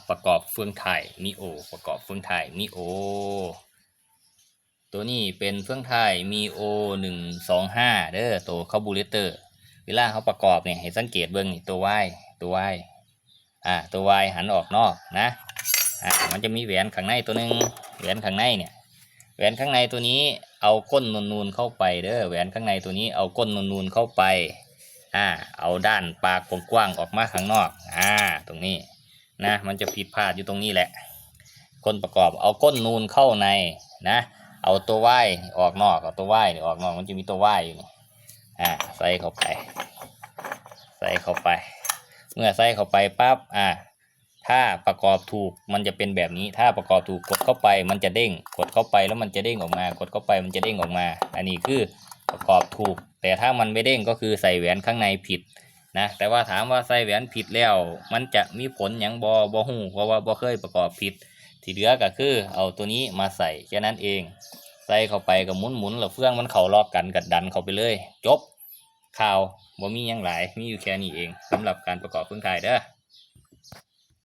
ประกอบเฟืองไทยมิโอประกอบเฟืองไทยมิโอตัวนี้เป็นเฟืองไทยมีโอ125เด้อตัวคาร์บูเรเตอร์เวลาเขาประกอบเนี่ยให้สังเกตเบื้องนี่ตัว Y ตัว Y ตัว Y หันออกนอกนะมันจะมีแหวนข้างในตัวนึงแหวนข้างในเนี่ยแหวนข้างในตัวนี้เอาก้นนูนๆเข้าไปเด้อแหวนข้างในตัวนี้เอาก้นนูนๆเข้าไปเอาด้านปากกว้างๆออกมาข้างนอกตรงนี้นะมันจะผิดพลาดอยู่ตรงนี้แหละคนประกอบเอาก้นนูนเข้าในนะเอาตัวว่ายออกนอกเอาตัวว่ายออกนอกมันจะมีตัวว่ายอยู่นี่ใส่เข้าไปใส่เข้าไปเมื่อใส่เข้าไปปั๊บถ้าประกอบถูกมันจะเป็นแบบนี้ถ้าประกอบถูกกดเข้าไปมันจะเด้งกดเข้าไปแล้วมันจะเด้งออกมากดเข้าไปมันจะเด้งออกมาอันนี้คือประกอบถูกแต่ถ้ามันไม่เด้งก็คือใส่แหวนข้างในผิดนะแต่ว่าถามว่าใส่แหวนผิดแล้วมันจะมีผลอย่างบ่ฮู้เพราะว่าบ่เคยประกอบผิดที่เหลือก็คือเอาตัวนี้มาใส่แค่นั้นเองใส่เข้าไปกับหมุนแล้วเฟืองมันเข้าล็อกกันกับดันเข้าไปเลยจบข่าวบ่มีหยังหลายมีอยู่แค่นี้เองสำหรับการประกอบเฟืองไทยเด้อ